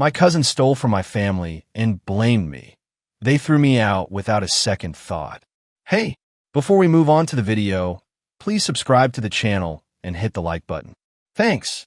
My cousin stole from my family and blamed me. They threw me out without a second thought. Hey, before we move on to the video, please subscribe to the channel and hit the like button. Thanks.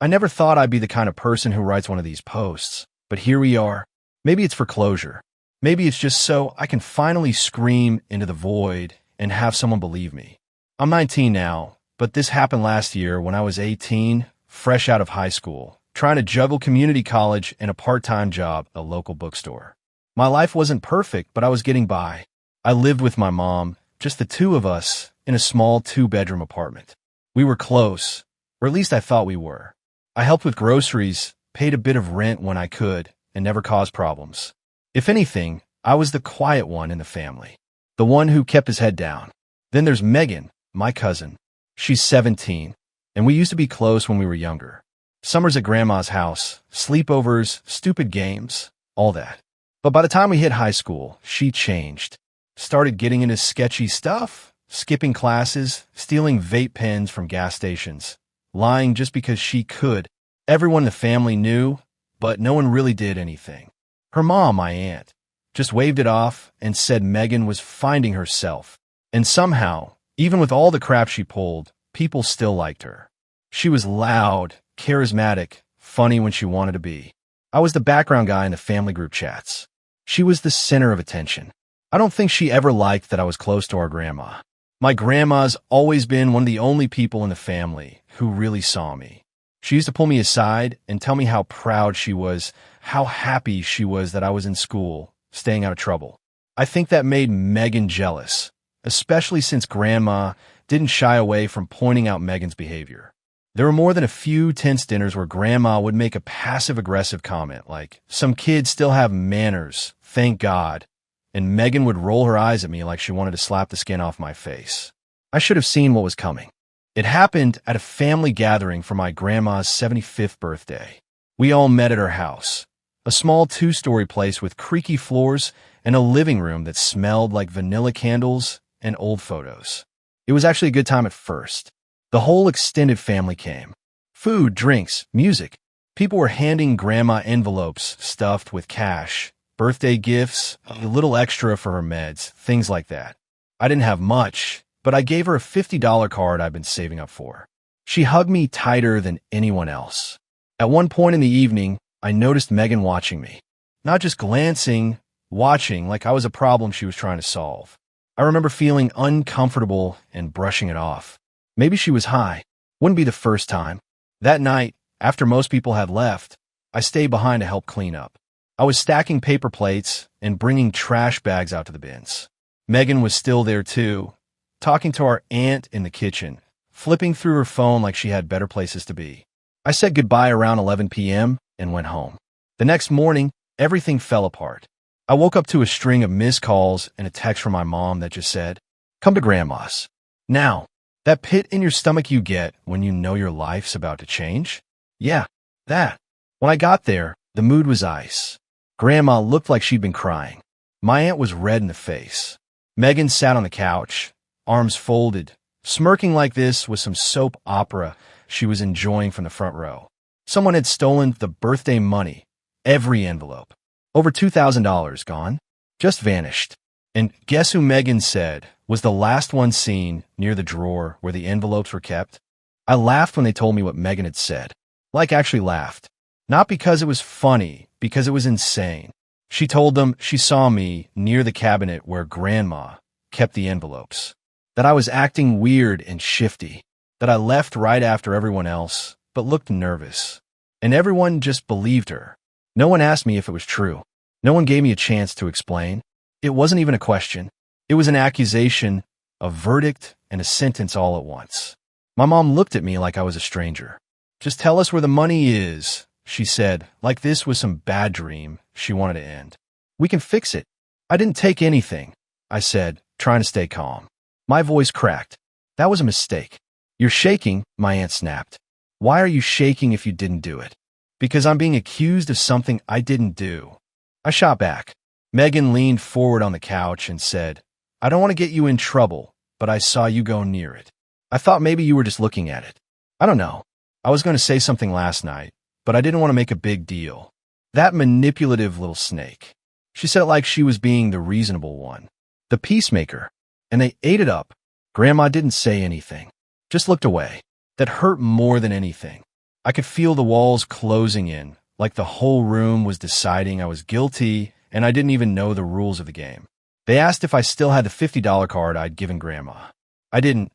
I never thought I'd be the kind of person who writes one of these posts, but here we are. Maybe it's for closure. Maybe it's just so I can finally scream into the void and have someone believe me. I'm 19 now, but this happened last year when I was 18, fresh out of high school, trying to juggle community college and a part-time job at a local bookstore. My life wasn't perfect, but I was getting by. I lived with my mom, just the two of us, in a small 2-bedroom apartment. We were close, or at least I thought we were. I helped with groceries, paid a bit of rent when I could, and never caused problems. If anything, I was the quiet one in the family, the one who kept his head down. Then there's Megan, my cousin. She's 17, and we used to be close when we were younger. Summers at Grandma's house, sleepovers, stupid games, all that. But by the time we hit high school, she changed. Started getting into sketchy stuff, skipping classes, stealing vape pens from gas stations, lying just because she could. Everyone in the family knew, but no one really did anything. Her mom, my aunt, just waved it off and said Megan was finding herself. And somehow, even with all the crap she pulled, people still liked her. She was loud, charismatic, funny when she wanted to be. I was the background guy in the family group chats. She was the center of attention. I don't think she ever liked that I was close to our grandma. My grandma's always been one of the only people in the family who really saw me. She used to pull me aside and tell me how proud she was, how happy she was that I was in school, staying out of trouble. I think that made Megan jealous, especially since Grandma didn't shy away from pointing out Megan's behavior. There were more than a few tense dinners where Grandma would make a passive-aggressive comment like, "Some kids still have manners, thank God," and Megan would roll her eyes at me like she wanted to slap the skin off my face. I should have seen what was coming. It happened at a family gathering for my grandma's 75th birthday. We all met at her house, a small 2-story place with creaky floors and a living room that smelled like vanilla candles and old photos. It was actually a good time at first. The whole extended family came. Food, drinks, music. People were handing Grandma envelopes stuffed with cash, birthday gifts, a little extra for her meds, things like that. I didn't have much, but I gave her a $50 card I'd been saving up for. She hugged me tighter than anyone else. At one point in the evening, I noticed Megan watching me. Not just glancing, watching like I was a problem she was trying to solve. I remember feeling uncomfortable and brushing it off. Maybe she was high. Wouldn't be the first time. That night, after most people had left, I stayed behind to help clean up. I was stacking paper plates and bringing trash bags out to the bins. Megan was still there too, talking to our aunt in the kitchen, flipping through her phone like she had better places to be. I said goodbye around 11 p.m. and went home. The next morning, everything fell apart. I woke up to a string of missed calls and a text from my mom that just said, "Come to Grandma's." Now, that pit in your stomach you get when you know your life's about to change? Yeah, that. When I got there, the mood was ice. Grandma looked like she'd been crying. My aunt was red in the face. Megan sat on the couch, arms folded, smirking like this with some soap opera she was enjoying from the front row. Someone had stolen the birthday money, every envelope. Over $2,000 gone, just vanished. And guess who Megan said was the last one seen near the drawer where the envelopes were kept? I laughed when they told me what Megan had said. Like actually laughed. Not because it was funny, because it was insane. She told them she saw me near the cabinet where Grandma kept the envelopes. That I was acting weird and shifty. That I left right after everyone else, but looked nervous. And everyone just believed her. No one asked me if it was true. No one gave me a chance to explain. It wasn't even a question. It was an accusation, a verdict, and a sentence all at once. My mom looked at me like I was a stranger. "Just tell us where the money is," she said, like this was some bad dream she wanted to end. "We can fix it." "I didn't take anything," I said, trying to stay calm. My voice cracked. "That was a mistake." "You're shaking," my aunt snapped. "Why are you shaking if you didn't do it?" "Because I'm being accused of something I didn't do." I shot back. Megan leaned forward on the couch and said, "I don't want to get you in trouble, but I saw you go near it. I thought maybe you were just looking at it." I don't know. I was going to say something last night, but I didn't want to make a big deal. That manipulative little snake. She said it like she was being the reasonable one, the peacemaker, and they ate it up. Grandma didn't say anything, just looked away. That hurt more than anything. I could feel the walls closing in, like the whole room was deciding I was guilty and I didn't even know the rules of the game. They asked if I still had the $50 card I'd given Grandma. I didn't.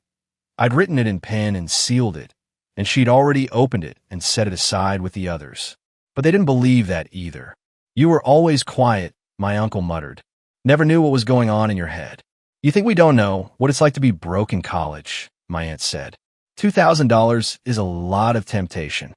I'd written it in pen and sealed it, and she'd already opened it and set it aside with the others. But they didn't believe that either. You were always quiet, my uncle muttered. Never knew what was going on in your head. You think we don't know what it's like to be broke in college, my aunt said. $2,000 is a lot of temptation.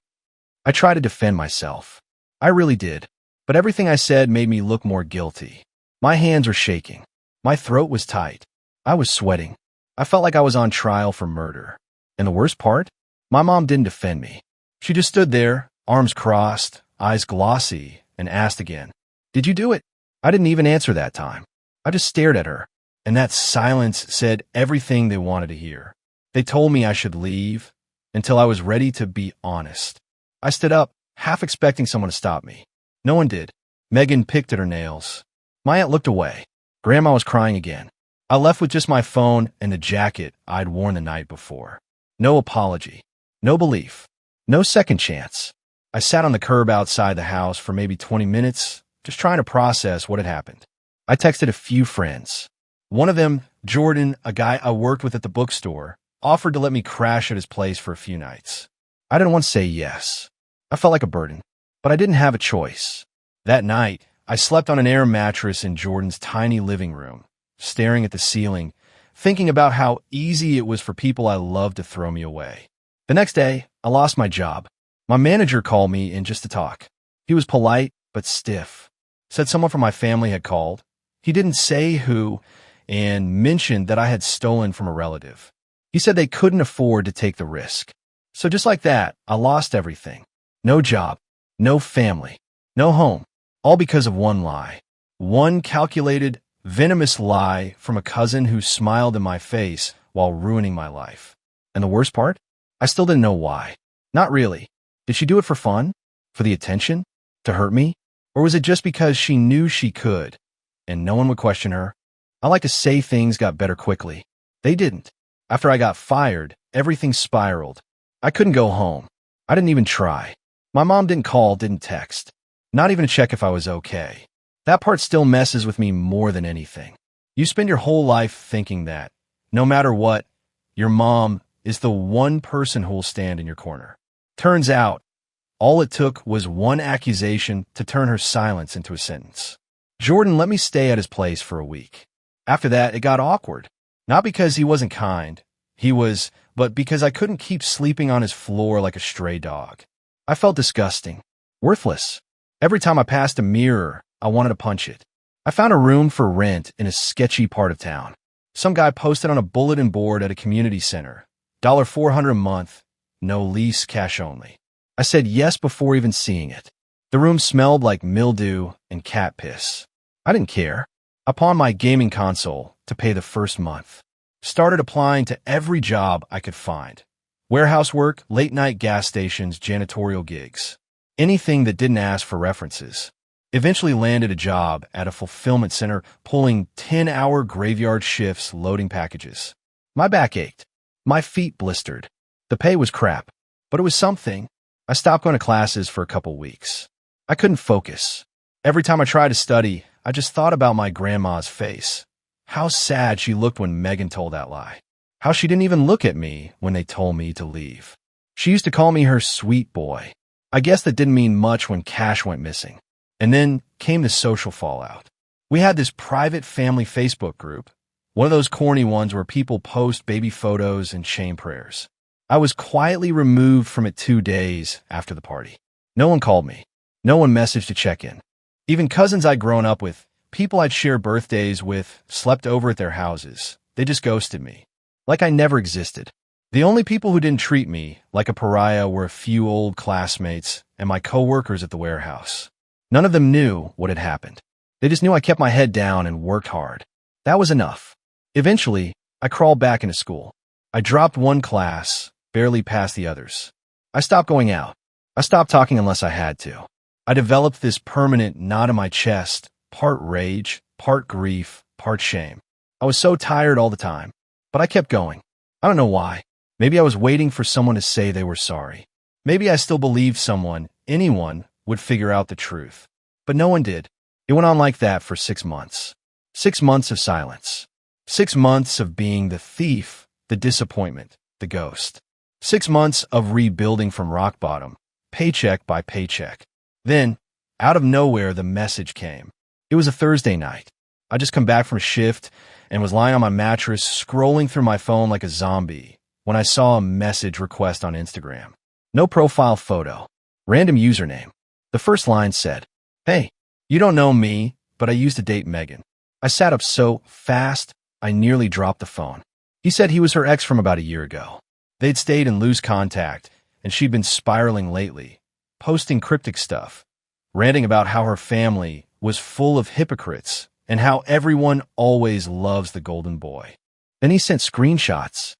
I tried to defend myself. I really did. But everything I said made me look more guilty. My hands were shaking. My throat was tight. I was sweating. I felt like I was on trial for murder. And the worst part? My mom didn't defend me. She just stood there, arms crossed, eyes glossy, and asked again, "Did you do it?" I didn't even answer that time. I just stared at her, and that silence said everything they wanted to hear. They told me I should leave until I was ready to be honest. I stood up, half expecting someone to stop me. No one did. Megan picked at her nails. My aunt looked away. Grandma was crying again. I left with just my phone and the jacket I'd worn the night before. No apology. No belief. No second chance. I sat on the curb outside the house for maybe 20 minutes, just trying to process what had happened. I texted a few friends. One of them, Jordan, a guy I worked with at the bookstore, offered to let me crash at his place for a few nights. I didn't want to say yes. I felt like a burden, but I didn't have a choice. That night, I slept on an air mattress in Jordan's tiny living room, staring at the ceiling, thinking about how easy it was for people I loved to throw me away. The next day, I lost my job. My manager called me in just to talk. He was polite, but stiff. Said someone from my family had called. He didn't say who, and mentioned that I had stolen from a relative. He said they couldn't afford to take the risk. So just like that, I lost everything. No job, no family, no home, all because of one lie. One calculated, venomous lie from a cousin who smiled in my face while ruining my life. And the worst part? I still didn't know why. Not really. Did she do it for fun? For the attention? To hurt me? Or was it just because she knew she could, and no one would question her? I like to say things got better quickly. They didn't. After I got fired, everything spiraled. I couldn't go home. I didn't even try. My mom didn't call, didn't text. Not even to check if I was okay. That part still messes with me more than anything. You spend your whole life thinking that, no matter what, your mom is the one person who will stand in your corner. Turns out, all it took was one accusation to turn her silence into a sentence. Jordan let me stay at his place for a week. After that, it got awkward. Not because he wasn't kind. But because I couldn't keep sleeping on his floor like a stray dog. I felt disgusting. Worthless. Every time I passed a mirror, I wanted to punch it. I found a room for rent in a sketchy part of town. Some guy posted on a bulletin board at a community center. $400 a month. No lease, cash only. I said yes before even seeing it. The room smelled like mildew and cat piss. I didn't care. I pawned my gaming console to pay the first month. Started applying to every job I could find. Warehouse work, late-night gas stations, janitorial gigs. Anything that didn't ask for references. Eventually landed a job at a fulfillment center pulling 10-hour graveyard shifts loading packages. My back ached. My feet blistered. The pay was crap, but it was something. I stopped going to classes for a couple weeks. I couldn't focus. Every time I tried to study, I just thought about my grandma's face. How sad she looked when Megan told that lie. How she didn't even look at me when they told me to leave. She used to call me her sweet boy. I guess that didn't mean much when cash went missing. And then came the social fallout. We had this private family Facebook group, one of those corny ones where people post baby photos and shame prayers. I was quietly removed from it 2 days after the party. No one called me. No one messaged to check in. Even cousins I'd grown up with, people I'd share birthdays with, slept over at their houses. They just ghosted me. Like I never existed. The only people who didn't treat me like a pariah were a few old classmates and my coworkers at the warehouse. None of them knew what had happened. They just knew I kept my head down and worked hard. That was enough. Eventually, I crawled back into school. I dropped one class, barely passed the others. I stopped going out. I stopped talking unless I had to. I developed this permanent knot in my chest, part rage, part grief, part shame. I was so tired all the time, but I kept going. I don't know why. Maybe I was waiting for someone to say they were sorry. Maybe I still believed someone, anyone, would figure out the truth. But no one did. It went on like that for 6 months. 6 months of silence. 6 months of being the thief, the disappointment, the ghost. 6 months of rebuilding from rock bottom, paycheck by paycheck. Then, out of nowhere, the message came. It was a Thursday night. I just come back from shift and was lying on my mattress scrolling through my phone like a zombie when I saw a message request on Instagram. No profile photo. Random username. The first line said, "Hey, you don't know me, but I used to date Megan." I sat up so fast, I nearly dropped the phone. He said he was her ex from about a year ago. They'd stayed in loose contact, and she'd been spiraling lately, posting cryptic stuff, ranting about how her family was full of hypocrites and how everyone always loves the golden boy. Then he sent screenshots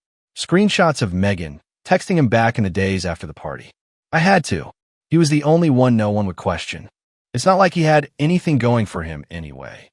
of Megan, texting him back in the days after the party. I had to. He was the only one no one would question. It's not like he had anything going for him anyway.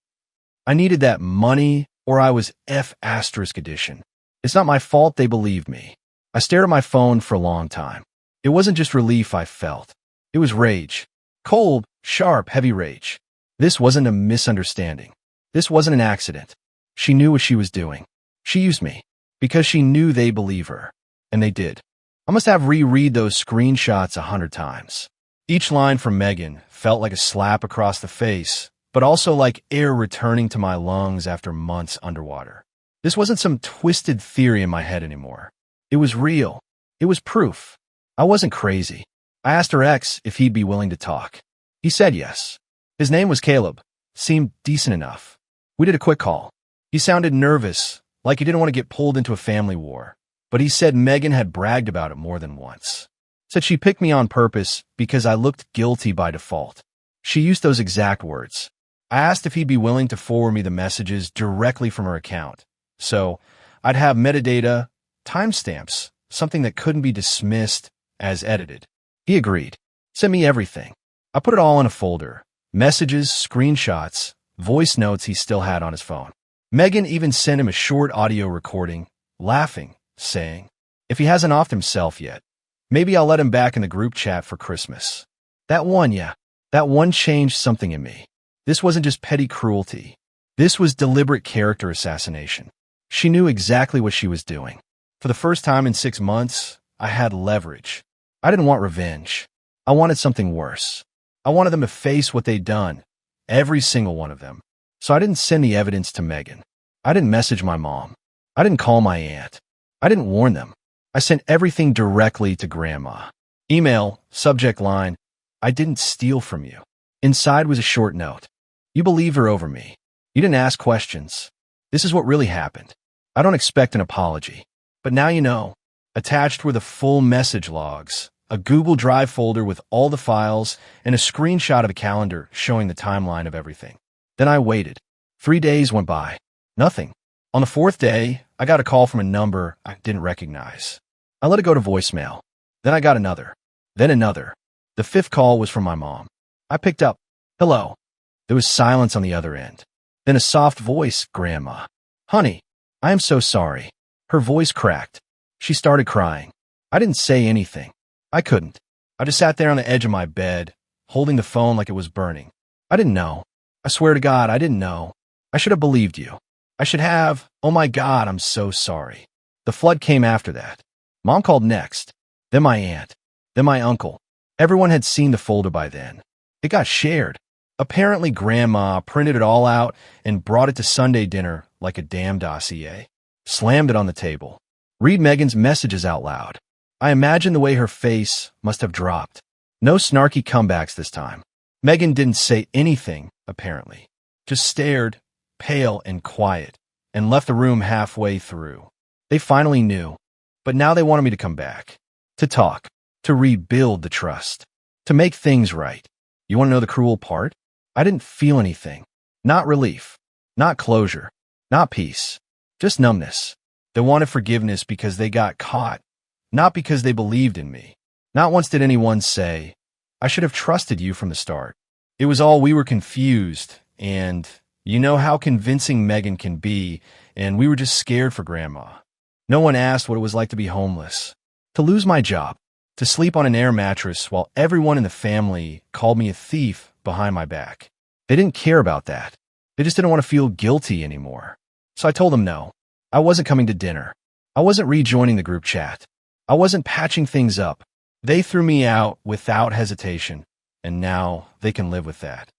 I needed that money, or I was F** edition. It's not my fault they believed me. I stared at my phone for a long time. It wasn't just relief I felt. It was rage. Cold, sharp, heavy rage. This wasn't a misunderstanding. This wasn't an accident. She knew what she was doing. She used me because she knew they believe her. And they did. I must have reread those screenshots 100 times. Each line from Megan felt like a slap across the face, but also like air returning to my lungs after months underwater. This wasn't some twisted theory in my head anymore. It was real. It was proof. I wasn't crazy. I asked her ex if he'd be willing to talk. He said yes. His name was Caleb. Seemed decent enough. We did a quick call. He sounded nervous, like he didn't want to get pulled into a family war, but he said Megan had bragged about it more than once. Said she picked me on purpose because I looked guilty by default. She used those exact words. I asked if he'd be willing to forward me the messages directly from her account, so I'd have metadata, timestamps, something that couldn't be dismissed as edited. He agreed. Sent me everything. I put it all in a folder. Messages, screenshots, voice notes he still had on his phone. Megan even sent him a short audio recording, laughing, saying, "If he hasn't offed himself yet, maybe I'll let him back in the group chat for Christmas." That one changed something in me. This wasn't just petty cruelty. This was deliberate character assassination. She knew exactly what she was doing. For the first time in 6 months, I had leverage. I didn't want revenge. I wanted something worse. I wanted them to face what they'd done, every single one of them. So I didn't send the evidence to Megan. I didn't message my mom. I didn't call my aunt. I didn't warn them. I sent everything directly to Grandma. Email, subject line, "I didn't steal from you." Inside was a short note. "You believed her over me. You didn't ask questions. This is what really happened. I don't expect an apology. But now you know." Attached were the full message logs, a Google Drive folder with all the files, and a screenshot of a calendar showing the timeline of everything. Then I waited. 3 days went by. Nothing. On the 4th day, I got a call from a number I didn't recognize. I let it go to voicemail. Then I got another. Then another. The 5th call was from my mom. I picked up. "Hello." There was silence on the other end. Then a soft voice, "Grandma." "Honey, I am so sorry." Her voice cracked. She started crying. I didn't say anything. I couldn't. I just sat there on the edge of my bed, holding the phone like it was burning. I didn't know. I swear to God, I didn't know. I should have believed you. I should have. Oh my God, I'm so sorry. The flood came after that. Mom called next. Then my aunt. Then my uncle. Everyone had seen the folder by then. It got shared. Apparently, Grandma printed it all out and brought it to Sunday dinner like a damn dossier. Slammed it on the table. Read Megan's messages out loud. I imagine the way her face must have dropped. No snarky comebacks this time. Megan didn't say anything, apparently. Just stared, pale and quiet, and left the room halfway through. They finally knew. But now they wanted me to come back. To talk. To rebuild the trust. To make things right. You want to know the cruel part? I didn't feel anything. Not relief. Not closure. Not peace. Just numbness. They wanted forgiveness because they got caught. Not because they believed in me. Not once did anyone say, I should have trusted you from the start. It was all we were confused, and you know how convincing Megan can be, and we were just scared for Grandma. No one asked what it was like to be homeless, to lose my job, to sleep on an air mattress while everyone in the family called me a thief behind my back. They didn't care about that. They just didn't want to feel guilty anymore. So I told them no. I wasn't coming to dinner. I wasn't rejoining the group chat. I wasn't patching things up. They threw me out without hesitation, and now they can live with that.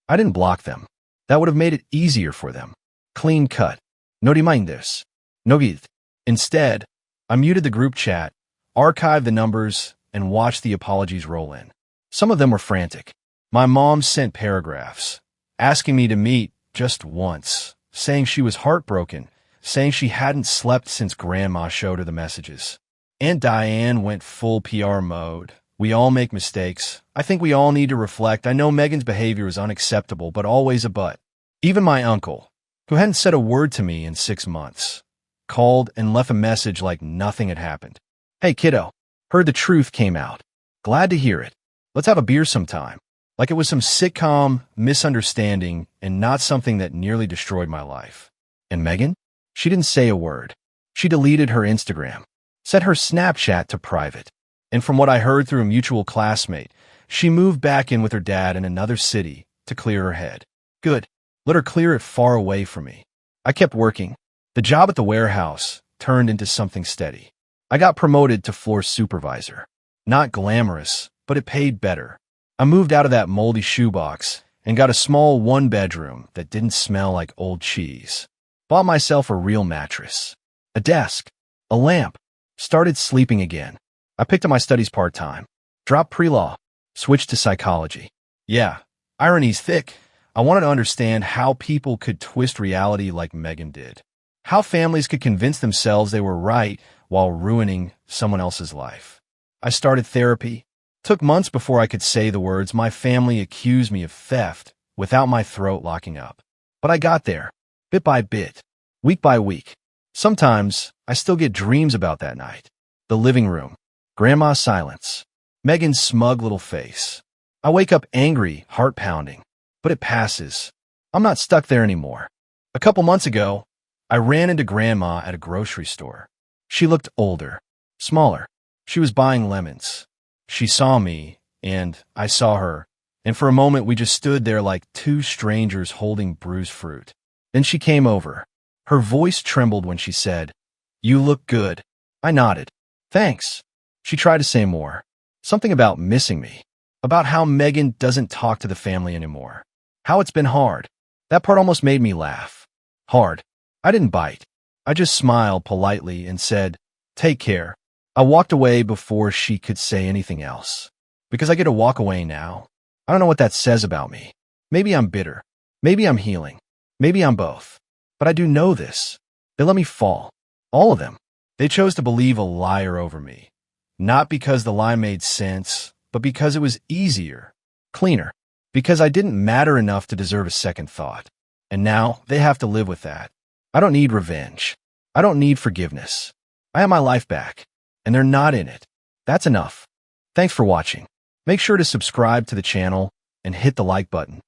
I didn't block them. That would have made it easier for them. Clean cut. No reminders. No guilt. Instead, I muted the group chat, archived the numbers, and watched the apologies roll in. Some of them were frantic. My mom sent paragraphs, asking me to meet just once, saying she was heartbroken, saying she hadn't slept since Grandma showed her the messages. Aunt Diane went full PR mode. We all make mistakes. I think we all need to reflect. I know Megan's behavior is unacceptable, but always a but. Even my uncle, who hadn't said a word to me in 6 months, called and left a message like nothing had happened. Hey, kiddo, heard the truth came out. Glad to hear it. Let's have a beer sometime. Like it was some sitcom misunderstanding and not something that nearly destroyed my life. And Megan? She didn't say a word. She deleted her Instagram, set her Snapchat to private. And from what I heard through a mutual classmate, she moved back in with her dad in another city to clear her head. Good. Let her clear it far away from me. I kept working. The job at the warehouse turned into something steady. I got promoted to floor supervisor. Not glamorous, but it paid better. I moved out of that moldy shoebox and got a small one-bedroom that didn't smell like old cheese. Bought myself a real mattress, a desk, a lamp, started sleeping again. I picked up my studies part-time, dropped pre-law, switched to psychology. Yeah, irony's thick. I wanted to understand how people could twist reality like Megan did. How families could convince themselves they were right while ruining someone else's life. I started therapy. Took months before I could say the words my family accused me of theft without my throat locking up. But I got there, bit by bit, week by week. Sometimes I still get dreams about that night. The living room, Grandma's silence, Megan's smug little face. I wake up angry, heart pounding, but it passes. I'm not stuck there anymore. A couple months ago, I ran into Grandma at a grocery store. She looked older, smaller. She was buying lemons. She saw me, and I saw her, and for a moment we just stood there like two strangers holding bruised fruit. Then she came over. Her voice trembled when she said, "You look good." I nodded. "Thanks." She tried to say more. Something about missing me. About how Megan doesn't talk to the family anymore. How it's been hard. That part almost made me laugh. Hard. I didn't bite. I just smiled politely and said, "Take care." I walked away before she could say anything else. Because I get to walk away now. I don't know what that says about me. Maybe I'm bitter. Maybe I'm healing. Maybe I'm both. But I do know this. They let me fall. All of them. They chose to believe a liar over me. Not because the lie made sense, but because it was easier, cleaner. Because I didn't matter enough to deserve a second thought. And now they have to live with that. I don't need revenge. I don't need forgiveness. I have my life back. And they're not in it. That's enough. Thanks for watching. Make sure to subscribe to the channel and hit the like button.